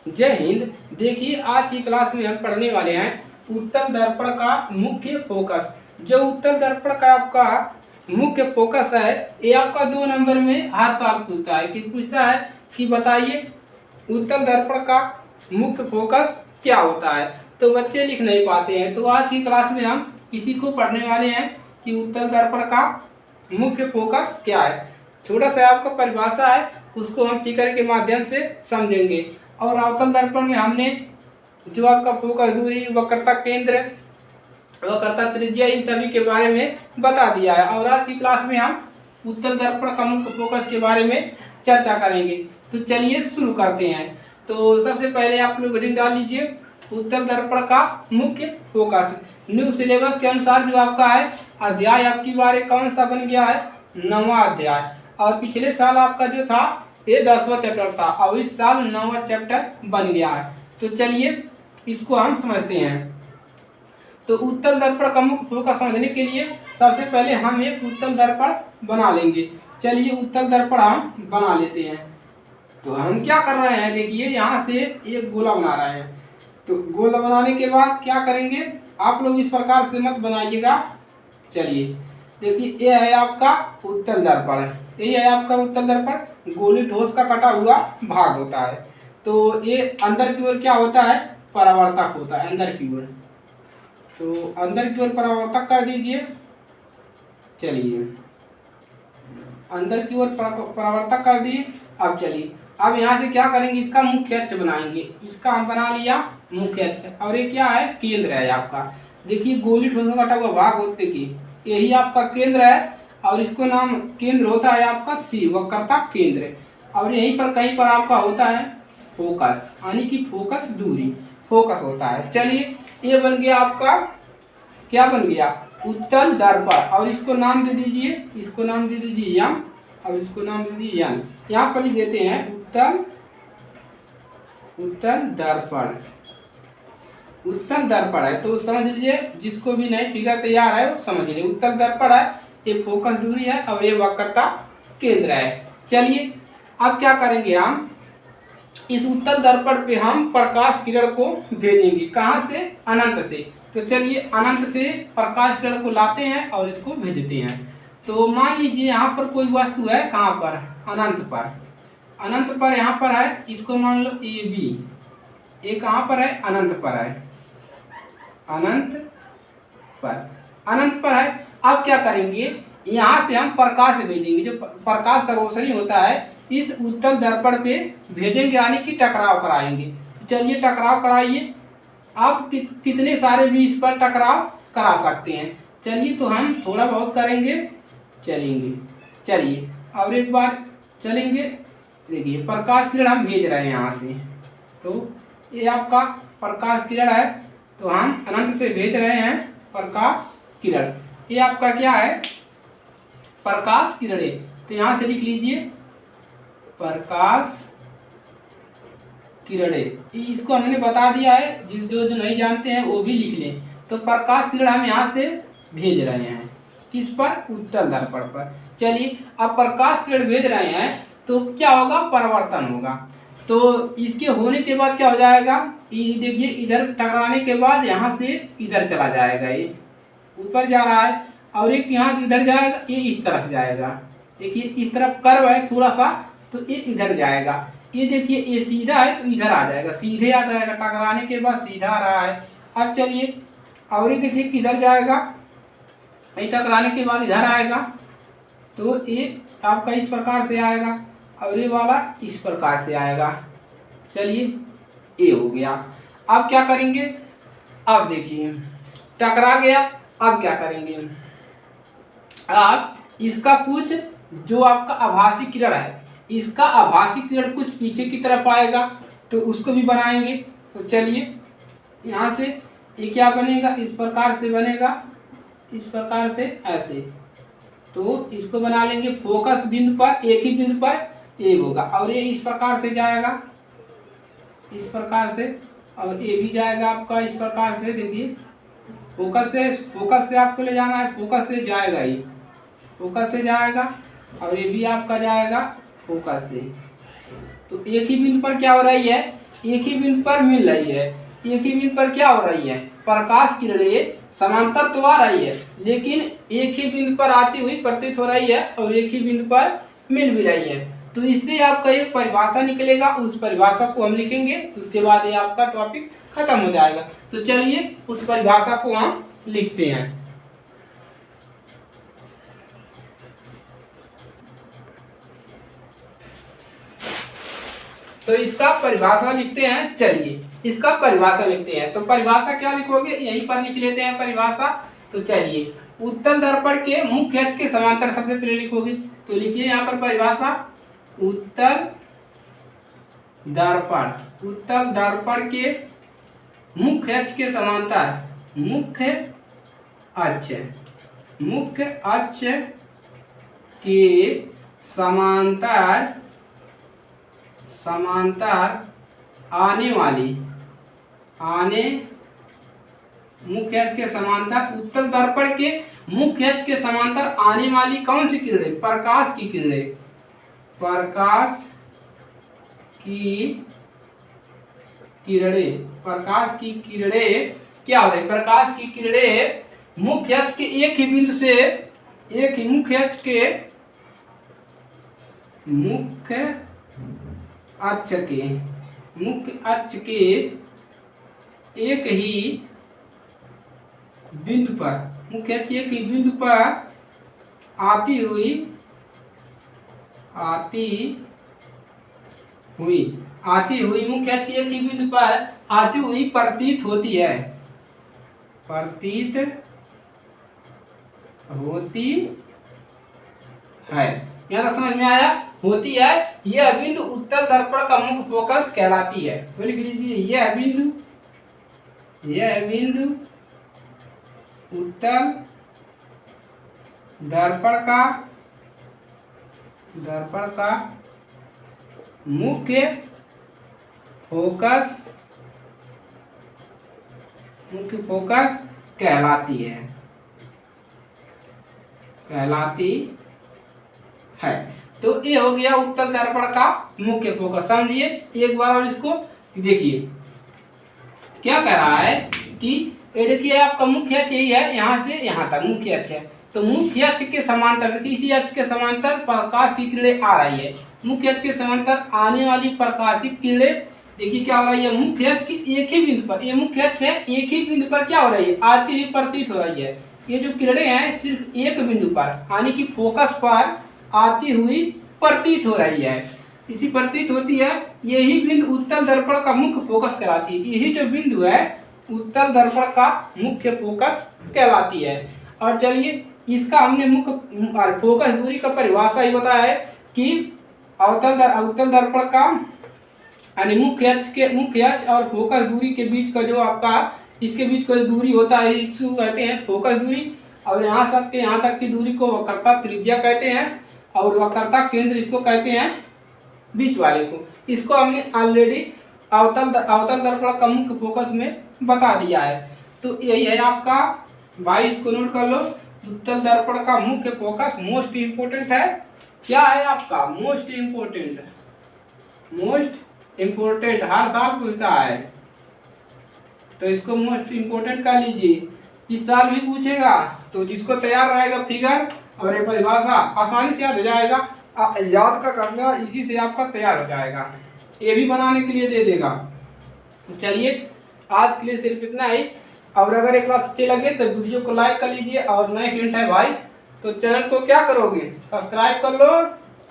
जय हिंद। देखिए आज की क्लास में हम पढ़ने वाले हैं उत्तल दर्पण का मुख्य फोकस। जो उत्तल दर्पण का आपका मुख्य फोकस है ये आपका 2 नंबर में हर साल पूछता है। किस पूछता है कि बताइए उत्तल दर्पण का मुख्य फोकस क्या होता है। तो बच्चे लिख नहीं पाते हैं, तो आज की क्लास में हम इसी को पढ़ने वाले हैं कि उत्तल दर्पण का मुख्य फोकस क्या है। छोटा सा आपका परिभाषा है, उसको हम फिगर के माध्यम से समझेंगे। और अवतल दर्पण में हमने जो आपका फोकस, दूरी, वक्रता केंद्र, वक्रता त्रिज्या, इन सभी के बारे में बता दिया है। और आज की क्लास में हम उत्तल दर्पण का मुख्य फोकस के बारे में चर्चा करेंगे। तो चलिए शुरू करते हैं। तो सबसे पहले आप लोग हेडिंग डाल लीजिए उत्तल दर्पण का मुख्य फोकस। न्यू सिलेबस के अनुसार जो आपका है अध्याय आपकी बार कौन सा बन गया है, 9वां अध्याय। और पिछले साल आपका जो था ये 10वां चैप्टर था और इस साल 9वां चैप्टर बन गया है। तो चलिए इसको हम समझते हैं। तो उत्तल दर्पण का मुख्य फोकस समझने के लिए सबसे पहले हम एक उत्तल दर्पण बना लेंगे। चलिए उत्तल दर्पण हम बना लेते हैं। तो हम क्या कर रहे हैं, देखिए यहाँ से एक गोला बना रहे हैं। तो गोला बनाने के बाद क्या करेंगे, आप लोग इस प्रकार से मत बनाइएगा। चलिए देखिए ये है आपका उत्तल दर्पण, यही है आपका उत्तल दर्पण। गोली ठोस का कटा हुआ भाग होता है। तो ये अंदर की ओर क्या होता है, परावर्तक होता है अंदर की ओर। तो अंदर की ओर परावर्तक कर दीजिए। चलिए अंदर की ओर परावर्तक कर दिए। अब चलिए अब यहाँ से क्या करेंगे, इसका मुख्य अक्ष बनाएंगे। इसका हम बना लिया मुख्य अक्ष। और ये क्या है, केंद्र है आपका। देखिए गोली ठोस का कटा हुआ भाग होते की यही आपका केंद्र है। और इसको नाम केंद्र होता है आपका सी, वक्रता केंद्र। और यहीं पर कहीं पर आपका होता है फोकस, यानी कि फोकस दूरी, फोकस होता है। चलिए ये बन गया आपका, क्या बन गया, उत्तल दर्पण। और इसको नाम दे दीजिए, इसको नाम दे दीजिए यम, और इसको नाम दे दीजिए यन। यहाँ पर लिख देते हैं उत्तल दर्पण। उत्तल दर्पण है तो समझ लीजिए, जिसको भी नहीं फिगर तैयार है वो समझ लीजिए। उत्तल दर्पण है, ये फोकस दूरी है और ये वक्रता केंद्र है। चलिए अब क्या करेंगे, हम इस उत्तल दर्पण पे हम प्रकाश किरण को भेजेंगे। कहाँ से, अनंत से। तो चलिए अनंत से प्रकाश किरण को लाते हैं और इसको भेजते हैं। तो मान लीजिए यहाँ पर कोई वस्तु है, कहाँ पर, अनंत पर। अनंत पर यहाँ पर है, इसको मान लो ए बी। ये कहाँ पर है, अनंत पर है, अनंत पर, अनंत पर है। अब क्या करेंगे, यहाँ से हम प्रकाश भेजेंगे। जो प्रकाश का रोशनी होता है इस उत्तल दर्पण पे भेजेंगे, यानी कि टकराव कराएंगे। चलिए टकराव कराइए। आप कितने सारे भी इस पर टकराव करा सकते हैं। चलिए तो हम थोड़ा बहुत करेंगे, चलेंगे। चलिए और एक बार चलेंगे। देखिए प्रकाश किरण हम भेज रहे हैं यहाँ से। तो ये आपका प्रकाश किरण है, तो हम अनंत से भेज रहे हैं प्रकाश किरण। ये आपका क्या है, प्रकाश किरण। तो यहाँ से लिख लीजिए प्रकाश किरण। इसको हमने बता दिया है, जो जो नहीं जानते हैं वो भी लिख लें। तो प्रकाश किरण हम यहाँ से भेज रहे हैं, किस पर, उत्तल दर्पण पर। चलिए अब प्रकाश किरण भेज रहे हैं तो क्या होगा, परावर्तन होगा। तो इसके होने के बाद क्या हो जाएगा, देखिए इधर टकराने के बाद यहाँ से इधर चला जाएगा, ये ऊपर जा रहा है। और एक यहाँ इधर जाएगा, ये इस तरफ जाएगा। देखिए इस तरफ कर्व है थोड़ा सा, तो ये इधर जाएगा। ये देखिए ये सीधा है तो इधर आ जाएगा, सीधे आ जाएगा, टकराने के बाद सीधा आ रहा है। अब चलिए और ये देखिए किधर जाएगा, ये टकराने के बाद इधर आएगा। तो ये आपका इस प्रकार से आएगा और ये वाला इस प्रकार से आएगा। चलिए ये हो गया। अब क्या करेंगे, अब देखिए टकरा गया। अब क्या करेंगे, अब इसका कुछ जो आपका आभासी किरण है, इसका आभासी किरण कुछ पीछे की तरफ आएगा, तो उसको भी बनाएंगे। तो चलिए यहाँ से ये क्या बनेगा, इस प्रकार से बनेगा, इस प्रकार से ऐसे। तो इसको बना लेंगे फोकस बिंदु पर, एक ही बिंदु पर ये होगा। और ये इस प्रकार से जाएगा, इस प्रकार से। और ये भी जाएगा आपका इस प्रकार से। देखिए फोकस से आपको ले जाना है, फोकस से जाएगा, ये फोकस से जाएगा। और ये भी आपका जाएगा फोकस से। तो एक ही बिंदु पर क्या हो रही है, एक ही बिंदु पर मिल रही है, एक ही बिंदु पर क्या हो रही है, प्रकाश किरणें समांतर तो आ रही है लेकिन एक ही बिंदु पर आती हुई प्रतीत हो रही है और एक ही बिंदु पर मिल भी रही है। तो इसलिए आपका एक परिभाषा निकलेगा, उस परिभाषा को हम लिखेंगे, उसके बाद ये आपका टॉपिक खत्म हो जाएगा। तो चलिए उस परिभाषा को हम लिखते हैं। तो इसका परिभाषा लिखते हैं, चलिए इसका परिभाषा लिखते हैं। तो परिभाषा क्या लिखोगे, यहीं पर लिख लेते हैं परिभाषा। तो चलिए उत्तल दर्पण के मुख्य अक्ष के समांतर सबसे पहले लिखोगे, तो लिखिए यहाँ पर परिभाषा, उत्तल दर्पण, उत्तल दर्पण के मुख्य अक्ष के समांतर, मुख्य अक्ष, मुख्य अक्ष के समांतर, समांतर आने वाली, आने मुख्य अक्ष के समांतर, उत्तल दर्पण के मुख्य अक्ष के समांतर आने वाली कौन सी किरणें, प्रकाश की किरणें, प्रकाश की किरणें, प्रकाश की किरणें क्या हो रही, प्रकाश की किरणें मुख्य अक्ष के एक ही बिंदु से, एक ही मुख्य अक्ष के, मुख्य अक्ष के, मुख्य अक्ष के एक ही बिंदु पर, मुख्य अक्ष के एक ही बिंदु पर आती हुई, आती हुई, आती हुई, मुख्य अक्ष के एक ही बिंदु पर आती हुई प्रतीत होती है, प्रतीत होती है। यहाँ तक समझ में आया, होती है। यह बिंदु उत्तल दर्पण का मुख्य फोकस कहलाती है। तो लिख लीजिए, यह बिंदु, यह बिंदु उत्तल दर्पण का, दर्पण का मुख्य फोकस, मुख्य फोकस कहलाती है, कहलाती है। तो ये हो गया उत्तल दर्पण का मुख्य फोकस। समझिए एक बार और इसको देखिए, क्या कह रहा है कि ये देखिए आपका मुख्य अक्ष यही है, यहाँ से यहाँ तक मुख्य अक्ष है। तो मुख्य अक्ष के समांतर, इसी अक्ष के समांतर प्रकाश की किरणें आ रही है। मुख्य अक्ष के समांतर आने वाली प्रकाशिक किरणें देखिए क्या हो रही है, मुख्य अक्ष की एक ही बिंदु पर, ये मुख्य अक्ष है, एक ही बिंदु पर क्या हो रही है, आती हुई प्रतीत हो रही है। ये जो किरणें हैं सिर्फ एक बिंदु पर यानी कि फोकस पर आती हुई प्रतीत हो रही है, इसी प्रतीत होती है। यही बिंदु उत्तल दर्पण का मुख्य फोकस कहलाती है। यही जो बिंदु है उत्तल दर्पण का मुख्य फोकस कहलाती है। और चलिए इसका हमने मुख्य फोकस दूरी का परिभाषा ही बताया है कि उत्तल दर्पण का यानी मुख्य अक्ष के, मुख्य अक्ष और फोकस दूरी के बीच का जो आपका, इसके बीच का जो दूरी होता है इसको कहते हैं फोकस दूरी। और यहाँ तक की दूरी को वक्रता त्रिज्या कहते हैं और वक्रता केंद्र इसको कहते हैं, बीच वाले को। इसको हमने ऑलरेडी अवतल दर्पण का मुख्य फोकस में बता दिया है। तो यही है आपका भाई, इसको नोट कर लो। उत्तल दर्पण का मुख्य फोकस मोस्ट इम्पोर्टेंट है, क्या है आपका, मोस्ट इम्पोर्टेंट, मोस्ट इम्पोर्टेंट, हर साल पूछता है। तो इसको मोस्ट इम्पोर्टेंट कर लीजिए, इस साल भी पूछेगा। तो जिसको तैयार रहेगा फिगर और ये परिभाषा आसानी से याद हो जाएगा, याद का करना इसी से आपका तैयार हो जाएगा, ये भी बनाने के लिए दे देगा। चलिए आज के लिए सिर्फ इतना ही। और अगर एक क्लास अच्छी लगे तो वीडियो को लाइक कर लीजिए और नए फ्रेंड है भाई तो चैनल को क्या करोगे, सब्सक्राइब कर लो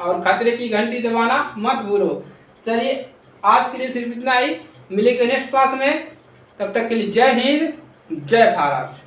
और खतरे की घंटी दबाना मत भूलो। चलिए आज के लिए सिर्फ इतना ही, मिलेंगे नेक्स्ट क्लास में, तब तक के लिए जय हिंद, जय भारत।